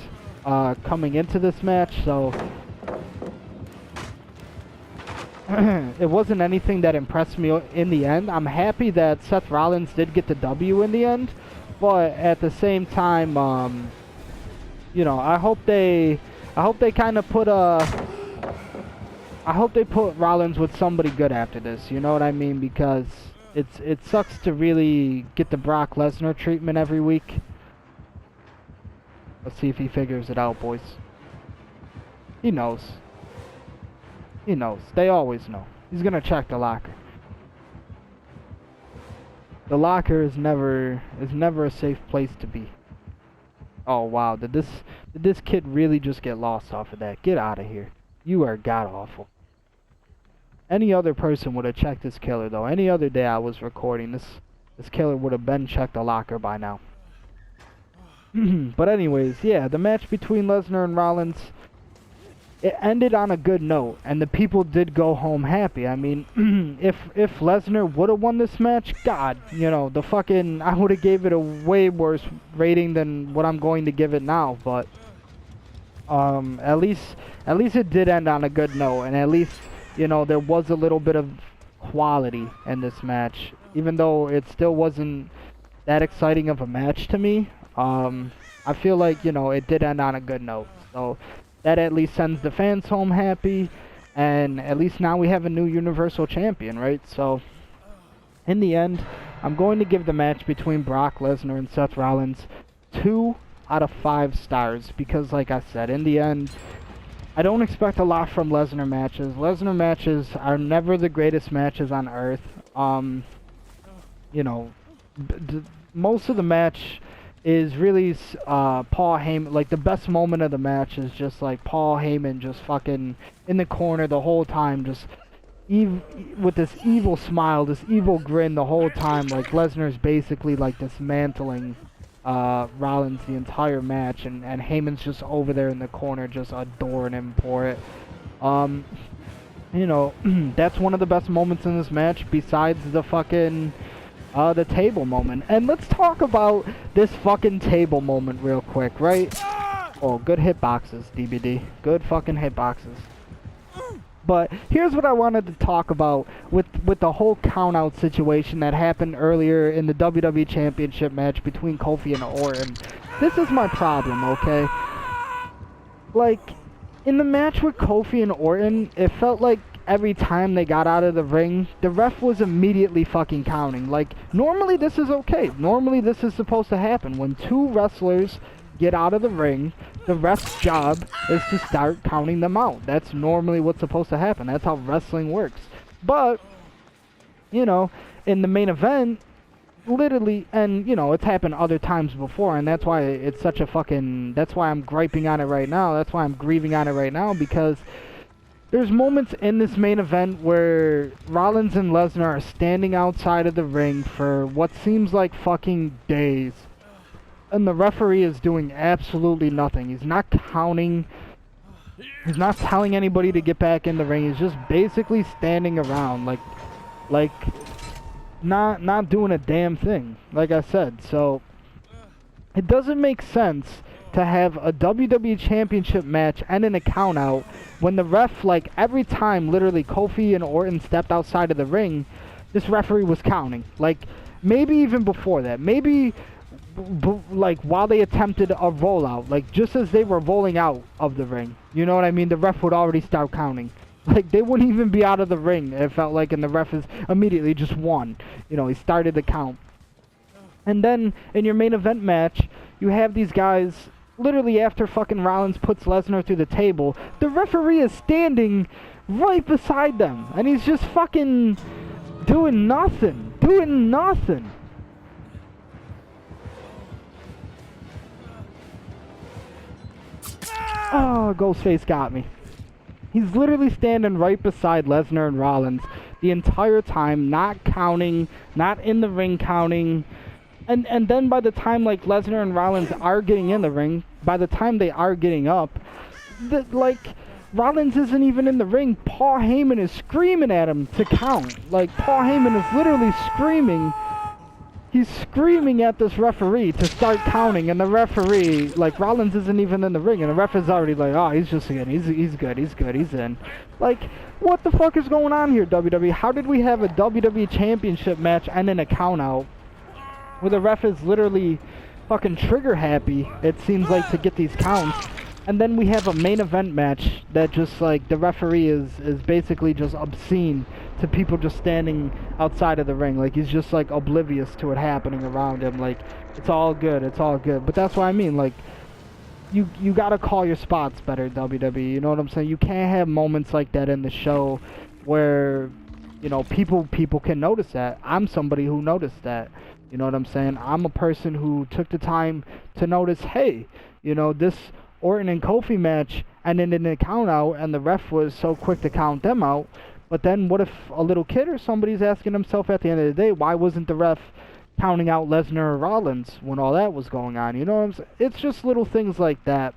coming into this match, so it wasn't anything that impressed me in the end. I'm happy that Seth Rollins did get the W in the end, but at the same time, you know, I hope they kind of put I hope they put Rollins with somebody good after this. You know what I mean? Because it sucks to really get the Brock Lesnar treatment every week. Let's see if he figures it out, boys. He knows. He knows. They always know. He's gonna check the locker. The locker is never a safe place to be. Oh wow, did this kid really just get lost off of that? Get out of here. You are god awful. Any other person would have checked this killer though. Any other day I was recording, this killer would have been checked the locker by now. But anyways, yeah, the match between Lesnar and Rollins, it ended on a good note, and the people did go home happy. I mean, if Lesnar would have won this match, God, you know, I would have gave it a way worse rating than what I'm going to give it now. But at least it did end on a good note, and at least, you know, there was a little bit of quality in this match, even though it still wasn't that exciting of a match to me. I feel like, you know, it did end on a good note, so that at least sends the fans home happy, and at least now we have a new Universal Champion, right? So, in the end, I'm going to give the match between Brock Lesnar and Seth Rollins 2 out of 5 stars, because like I said, in the end, I don't expect a lot from Lesnar matches. Lesnar matches are never the greatest matches on earth. You know, most of the match is really Paul Heyman. Like, the best moment of the match is just like Paul Heyman just fucking in the corner the whole time, just with this evil smile, this evil grin the whole time. Like, Lesnar's basically like dismantling Rollins the entire match, and Heyman's just over there in the corner just adoring him for it. You know, that's one of the best moments in this match besides the fucking the table moment. And let's talk about this fucking table moment real quick, right? Oh, good hitboxes, DBD. Good fucking hitboxes. But here's what I wanted to talk about with the whole count-out situation that happened earlier in the WWE Championship match between Kofi and Orton. This is my problem, okay? Like, in the match with Kofi and Orton, it felt like every time they got out of the ring, the ref was immediately fucking counting. Like, normally this is okay. Normally this is supposed to happen. When two wrestlers get out of the ring, the ref's job is to start counting them out. That's normally what's supposed to happen. That's how wrestling works. But, you know, in the main event, literally, and, you know, it's happened other times before, and that's why it's such a fucking, that's why I'm griping on it right now. That's why I'm grieving on it right now, because there's moments in this main event where Rollins and Lesnar are standing outside of the ring for what seems like fucking days. And the referee is doing absolutely nothing. He's not counting. He's not telling anybody to get back in the ring. He's just basically standing around, like not doing a damn thing. Like I said, so it doesn't make sense to have a WWE Championship match end in a count out when the ref, like, every time literally Kofi and Orton stepped outside of the ring, this referee was counting. Like, maybe even before that. Maybe like while they attempted a rollout, like just as they were rolling out of the ring, you know what I mean, the ref would already start counting. Like, they wouldn't even be out of the ring, it felt like, and the ref is immediately just won. You know, he started the count. And then in your main event match, you have these guys literally after fucking Rollins puts Lesnar through the table, the referee is standing right beside them, and he's just fucking doing nothing. Oh, Ghostface got me. He's literally standing right beside Lesnar and Rollins the entire time, not counting, not in the ring counting. And then by the time, like, Lesnar and Rollins are getting in the ring, by the time they are getting up, like, Rollins isn't even in the ring. Paul Heyman is screaming at him to count. Like, Paul Heyman is literally screaming. He's screaming at this referee to start counting, and the referee, like, Rollins isn't even in the ring, and the ref is already like, oh, he's just in, he's good, he's in. Like, what the fuck is going on here, WWE? How did we have a WWE Championship match end in a count out where the ref is literally fucking trigger happy, it seems like, to get these counts, and then we have a main event match that just, like, the referee is basically just obscene to people just standing outside of the ring. Like, he's just, like, oblivious to it happening around him. Like, it's all good. But that's what I mean. Like, you gotta call your spots better, WWE. You know what I'm saying? You can't have moments like that in the show where, you know, people can notice that. I'm somebody who noticed that. You know what I'm saying? I'm a person who took the time to notice, hey, you know, this Orton and Kofi match ended in a count out, and the ref was so quick to count them out. But then what if a little kid or somebody's asking himself at the end of the day, why wasn't the ref counting out Lesnar or Rollins when all that was going on? You know what I'm saying? It's just little things like that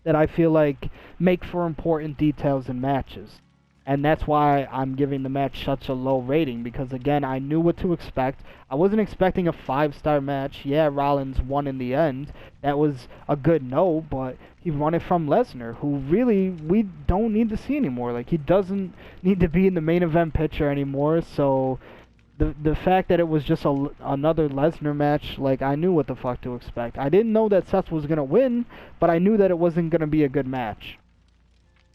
that I feel like make for important details in matches. And that's why I'm giving the match such a low rating, because, again, I knew what to expect. I wasn't expecting a 5-star match. Yeah, Rollins won in the end. That was a good no, but he won it from Lesnar, who really we don't need to see anymore. Like, he doesn't need to be in the main event picture anymore, so the fact that it was just another Lesnar match, like, I knew what the fuck to expect. I didn't know that Seth was going to win, but I knew that it wasn't going to be a good match.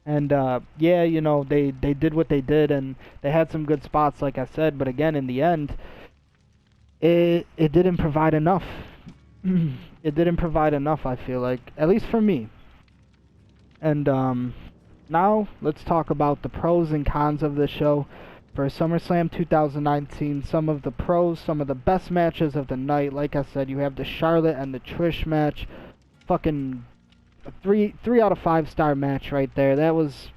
And, yeah, you know, they did what they did, and they had some good spots, like I said, but again, in the end, it didn't provide enough. It didn't provide enough, I feel like, at least for me. And now let's talk about the pros and cons of this show. For SummerSlam 2019, some of the pros, some of the best matches of the night. Like I said, you have the Charlotte and the Trish match. Fucking three out of 5 star match right there. That was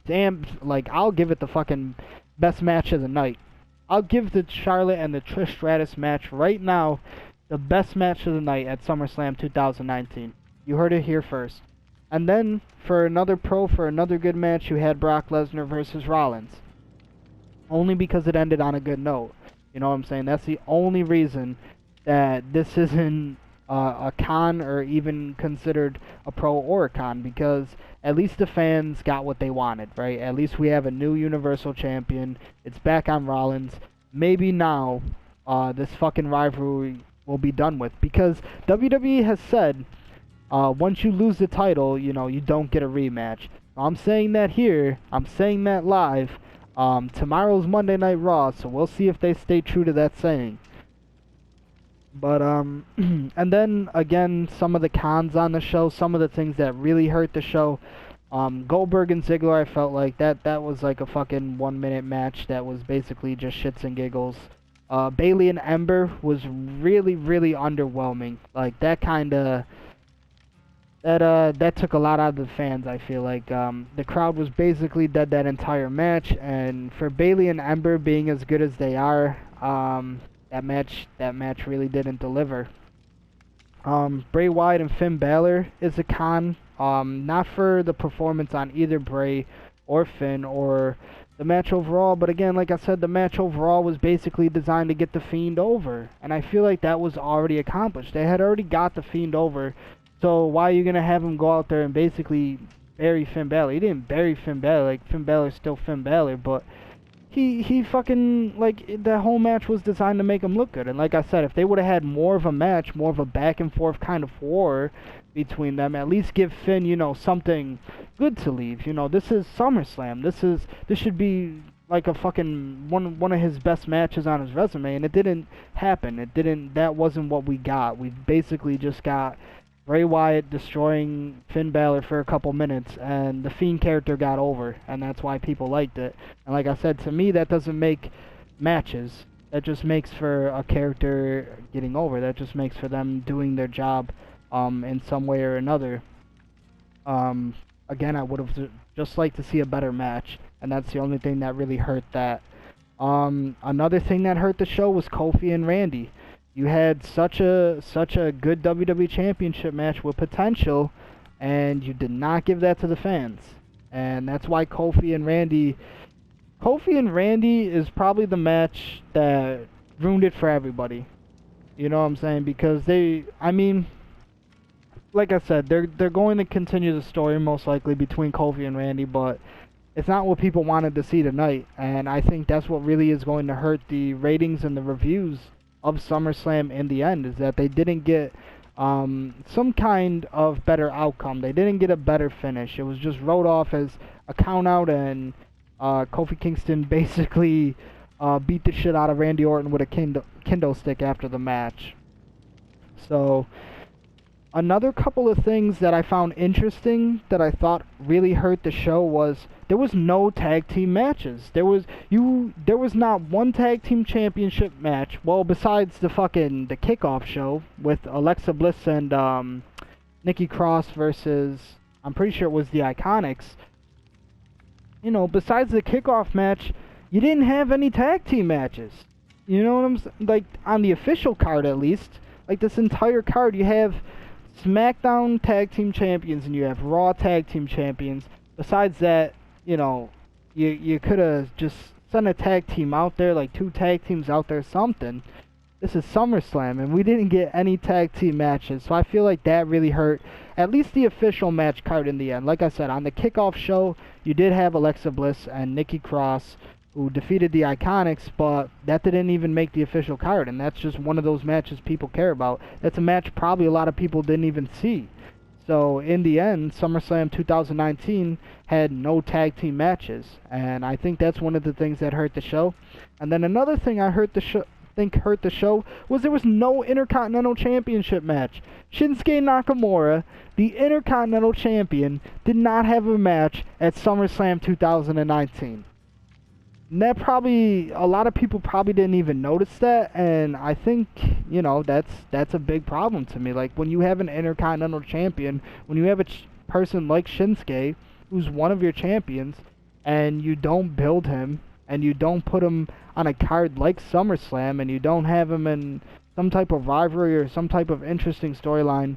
damn, like, I'll give it the fucking best match of the night. I'll give the Charlotte and the Trish Stratus match right now the best match of the night at SummerSlam 2019. You heard it here first. And then, for another pro, for another good match, you had Brock Lesnar versus Rollins. Only because it ended on a good note. You know what I'm saying? That's the only reason that this isn't a con or even considered a pro or a con, because at least the fans got what they wanted, right? At least we have a new Universal Champion. It's back on Rollins. Maybe now this fucking rivalry will be done with, because WWE has said once you lose the title, you know, you don't get a rematch. I'm saying that here. I'm saying that live. Tomorrow's Monday Night Raw, so we'll see if they stay true to that saying. But, and then, again, some of the cons on the show, some of the things that really hurt the show. Goldberg and Ziggler, I felt like that was like a fucking 1 minute match that was basically just shits and giggles. Bayley and Ember was really, really underwhelming. Like, that took a lot out of the fans, I feel like. The crowd was basically dead that entire match, and for Bayley and Ember being as good as they are, that match really didn't deliver. Bray Wyatt and Finn Balor is a con, not for the performance on either Bray or Finn or the match overall, but again, like I said, the match overall was basically designed to get The Fiend over, and I feel like that was already accomplished. They had already got The Fiend over, so why are you going to have him go out there and basically bury Finn Balor? He didn't bury Finn Balor, like, Finn Balor's still Finn Balor, but he fucking, like, the whole match was designed to make him look good. And like I said, if they would have had more of a match, more of a back and forth kind of war between them, at least give Finn, you know, something good to leave. You know, this is SummerSlam. This should be like a fucking one of his best matches on his resume, and it didn't happen. That wasn't what we got. We basically just got Bray Wyatt destroying Finn Balor for a couple minutes, and the Fiend character got over, and that's why people liked it. And like I said, to me, that doesn't make matches. That just makes for a character getting over. That just makes for them doing their job in some way or another. Again, I would have just liked to see a better match, and that's the only thing that really hurt that. Another thing that hurt the show was Kofi and Randy. You had such a good WWE Championship match with potential, and you did not give that to the fans. And that's why Kofi and Randy is probably the match that ruined it for everybody. You know what I'm saying? Because like I said, they're going to continue the story most likely between Kofi and Randy, but it's not what people wanted to see tonight. And I think that's what really is going to hurt the ratings and the reviews of SummerSlam in the end, is that they didn't get some kind of better outcome. They didn't get a better finish. It was just wrote off as a count out, and Kofi Kingston basically beat the shit out of Randy Orton with a kendo stick after the match. So another couple of things that I found interesting that I thought really hurt the show was there was no tag team matches. There was not one tag team championship match. Well, besides the kickoff show with Alexa Bliss and Nikki Cross versus, I'm pretty sure it was the Iconics. You know, besides the kickoff match, you didn't have any tag team matches. You know what I'm saying? Like, on the official card at least. Like, this entire card, you have SmackDown Tag Team Champions and you have Raw Tag Team Champions. Besides that, you know, you could have just sent a tag team out there, like 2 tag teams out there, something. This is SummerSlam, and we didn't get any tag team matches, so I feel like that really hurt at least the official match card in the end. Like I said, on the kickoff show, you did have Alexa Bliss and Nikki Cross, who defeated the Iconics, but that didn't even make the official card, and that's just one of those matches people care about. That's a match probably a lot of people didn't even see. So, in the end, SummerSlam 2019 had no tag team matches, and I think that's one of the things that hurt the show. And then another thing that hurt the think hurt the show was there was no Intercontinental Championship match. Shinsuke Nakamura, the Intercontinental Champion, did not have a match at SummerSlam 2019. And that probably, a lot of people probably didn't even notice that, and I think, you know, that's a big problem to me. Like, when you have an Intercontinental Champion, when you have a person like Shinsuke, who's one of your champions, and you don't build him, and you don't put him on a card like SummerSlam, and you don't have him in some type of rivalry or some type of interesting storyline,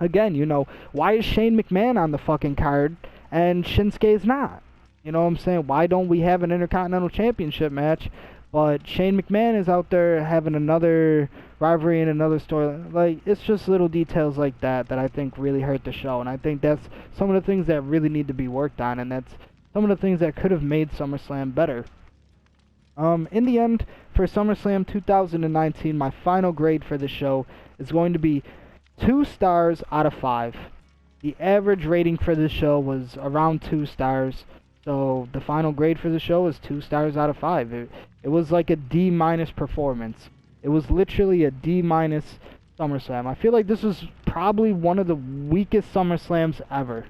again, you know, why is Shane McMahon on the fucking card, and Shinsuke's not? You know what I'm saying? Why don't we have an Intercontinental Championship match, but Shane McMahon is out there having another rivalry and another story? Like, it's just little details like that that I think really hurt the show, and I think that's some of the things that really need to be worked on, and that's some of the things that could have made SummerSlam better. In the end, for SummerSlam 2019, my final grade for the show is going to be 2 stars out of 5. The average rating for this show was around 2 stars. So the final grade for the show is 2 stars out of 5. It was like a D- performance. It was literally a D- SummerSlam. I feel like this was probably one of the weakest SummerSlams ever.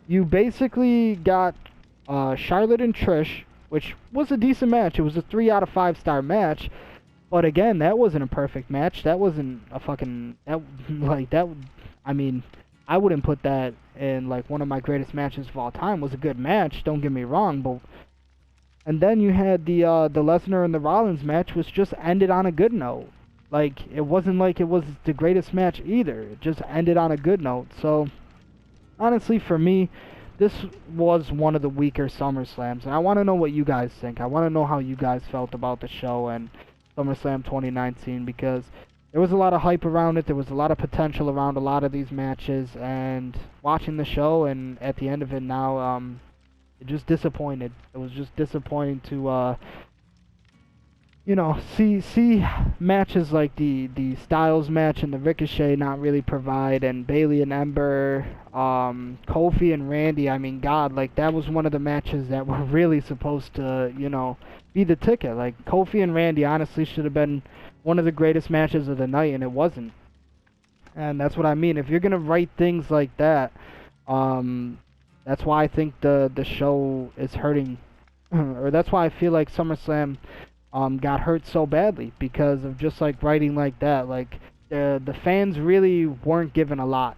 You basically got Charlotte and Trish, which was a decent match. It was a 3 out of 5 star match. But again, that wasn't a perfect match. That wasn't a fucking... I mean, I wouldn't put that in like one of my greatest matches of all time. It was a good match, don't get me wrong, but and then you had the Lesnar and the Rollins match, which just ended on a good note. Like, it wasn't like it was the greatest match either. It just ended on a good note. So honestly, for me, this was one of the weaker SummerSlams, and I want to know what you guys think. I want to know how you guys felt about the show and SummerSlam 2019, because there was a lot of hype around it. There was a lot of potential around a lot of these matches, and watching the show and at the end of it now, it just disappointed. It was just disappointing to, you know, see matches like the Styles match and the Ricochet not really provide, and Bayley and Ember, Kofi and Randy. I mean, God, like, that was one of the matches that were really supposed to, you know, be the ticket. Like, Kofi and Randy honestly should have been one of the greatest matches of the night, and it wasn't. And that's what I mean. If you're gonna write things like that, that's why I think the show is hurting, or that's why I feel like SummerSlam got hurt so badly, because of just like writing like that. Like, the fans really weren't given a lot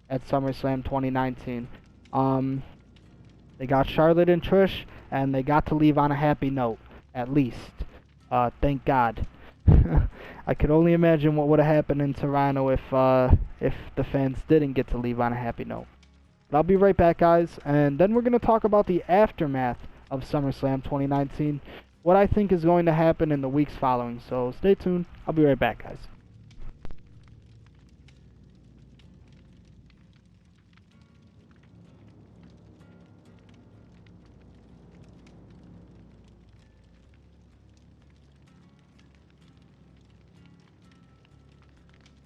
at SummerSlam 2019. They got Charlotte and Trish, and they got to leave on a happy note, at least. Thank God. I could only imagine what would have happened in Toronto if the fans didn't get to leave on a happy note. But I'll be right back, guys, and then we're going to talk about the aftermath of SummerSlam 2019, what I think is going to happen in the weeks following. So stay tuned. I'll be right back, guys.